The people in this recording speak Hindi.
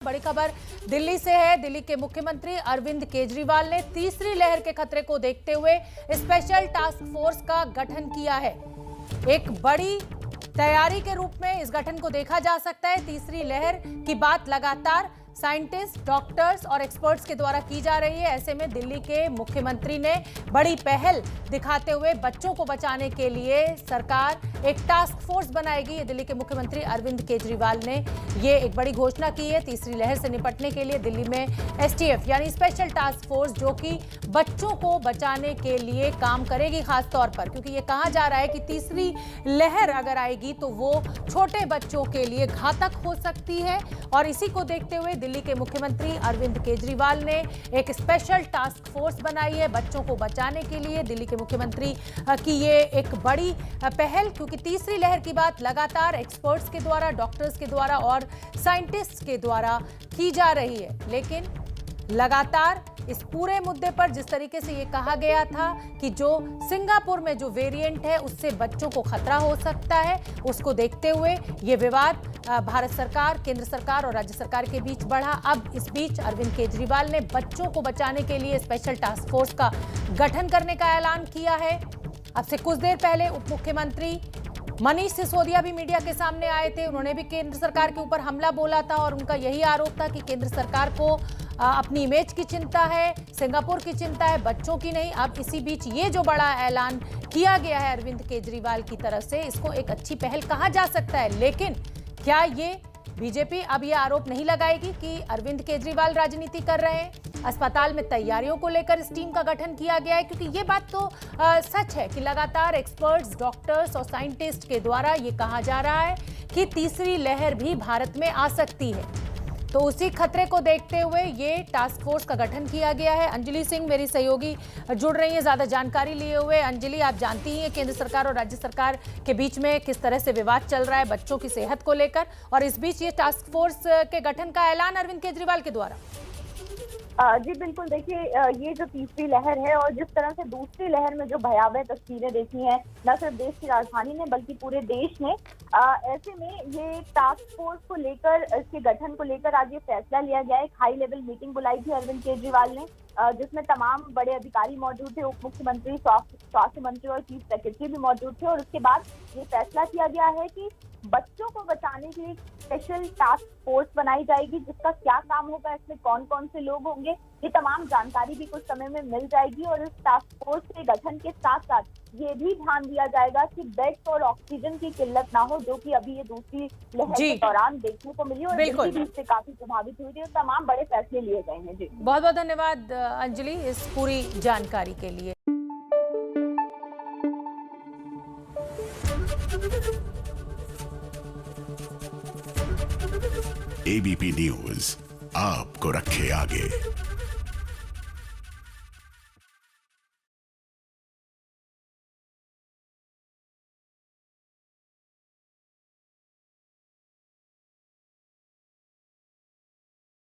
बड़ी खबर दिल्ली से है। दिल्ली के मुख्यमंत्री अरविंद केजरीवाल ने तीसरी लहर के खतरे को देखते हुए स्पेशल टास्क फोर्स का गठन किया है। एक बड़ी तैयारी के रूप में इस गठन को देखा जा सकता है। तीसरी लहर की बात लगातार साइंटिस्ट, डॉक्टर्स और एक्सपर्ट्स के द्वारा की जा रही है। ऐसे में दिल्ली के मुख्यमंत्री ने बड़ी पहल दिखाते हुए बच्चों को बचाने के लिए सरकार एक टास्क फोर्स बनाएगी। ये दिल्ली के मुख्यमंत्री अरविंद केजरीवाल ने ये एक बड़ी घोषणा की है। तीसरी लहर से निपटने के लिए दिल्ली में एसटीएफ यानी स्पेशल टास्क फोर्स जो कि बच्चों को बचाने के लिए काम करेगी, खास तौर पर क्योंकि ये कहा जा रहा है कि तीसरी लहर अगर आएगी तो वो छोटे बच्चों के लिए घातक हो सकती है। और इसी को देखते हुए दिल्ली के मुख्यमंत्री अरविंद केजरीवाल ने एक स्पेशल टास्क फोर्स बनाई है बच्चों को बचाने के लिए। दिल्ली के मुख्यमंत्री की ये एक बड़ी पहल, क्योंकि तीसरी लहर की बात लगातार एक्सपर्ट्स के द्वारा, डॉक्टर्स के द्वारा और साइंटिस्ट के द्वारा की जा रही है। लेकिन लगातार इस पूरे मुद्दे पर जिस तरीके से ये कहा गया था कि जो सिंगापुर में जो वेरिएंट है उससे बच्चों को खतरा हो सकता है, उसको देखते हुए ये विवाद भारत सरकार, केंद्र सरकार और राज्य सरकार के बीच बढ़ा। अब इस बीच अरविंद केजरीवाल ने बच्चों को बचाने के लिए स्पेशल टास्क फोर्स का गठन करने का ऐलान किया है। अब से कुछ देर पहले उप मुख्यमंत्री मनीष सिसोदिया भी मीडिया के सामने आए थे। उन्होंने भी केंद्र सरकार के ऊपर हमला बोला था और उनका यही आरोप था कि केंद्र सरकार को अपनी इमेज की चिंता है, सिंगापुर की चिंता है, बच्चों की नहीं। अब इसी बीच ये जो बड़ा ऐलान किया गया है अरविंद केजरीवाल की तरफ से, इसको एक अच्छी पहल कहा जा सकता है। लेकिन क्या ये बीजेपी अब ये आरोप नहीं लगाएगी कि अरविंद केजरीवाल राजनीति कर रहे हैं? अस्पताल में तैयारियों को लेकर इस टीम का गठन किया गया है, क्योंकि ये बात तो सच है कि लगातार एक्सपर्ट्स, डॉक्टर्स और साइंटिस्ट के द्वारा ये कहा जा रहा है कि तीसरी लहर भी भारत में आ सकती है। तो उसी खतरे को देखते हुए ये टास्क फोर्स का गठन किया गया है। अंजलि सिंह मेरी सहयोगी जुड़ रही है ज्यादा जानकारी लिए हुए। अंजलि, आप जानती हैं केंद्र सरकार और राज्य सरकार के बीच में किस तरह से विवाद चल रहा है बच्चों की सेहत को लेकर, और इस बीच ये टास्क फोर्स के गठन का ऐलान अरविंद केजरीवाल के द्वारा। जी बिल्कुल, देखिए ये जो तीसरी लहर है और जिस तरह से दूसरी लहर में जो भयावह तस्वीरें देखी हैं न सिर्फ देश की राजधानी ने बल्कि पूरे देश ने, ऐसे में ये टास्क फोर्स को लेकर, इसके गठन को लेकर आज ये फैसला लिया गया है। एक हाई लेवल मीटिंग बुलाई थी अरविंद केजरीवाल ने, जिसमें तमाम बड़े अधिकारी मौजूद थे, उप मुख्यमंत्री, स्वास्थ्य मंत्री और चीफ सेक्रेटरी भी मौजूद थे। और उसके बाद ये फैसला किया गया है कि बच्चों को बचाने के लिए स्पेशल टास्क फोर्स बनाई जाएगी। जिसका क्या काम होगा, इसमें कौन कौन से लोग होंगे, ये तमाम जानकारी भी कुछ समय में मिल जाएगी। और इस टास्क फोर्स के गठन के साथ साथ ये भी ध्यान दिया जाएगा कि बेड्स और ऑक्सीजन की किल्लत ना हो, जो कि अभी ये दूसरी लहर के दौरान देखने को मिली और दिल्ली भी इससे काफी प्रभावित हुई थी। तमाम बड़े फैसले लिए गए हैं। जी बहुत बहुत धन्यवाद अंजलि इस पूरी जानकारी के लिए। एबीपी न्यूज आपको रखे आगे।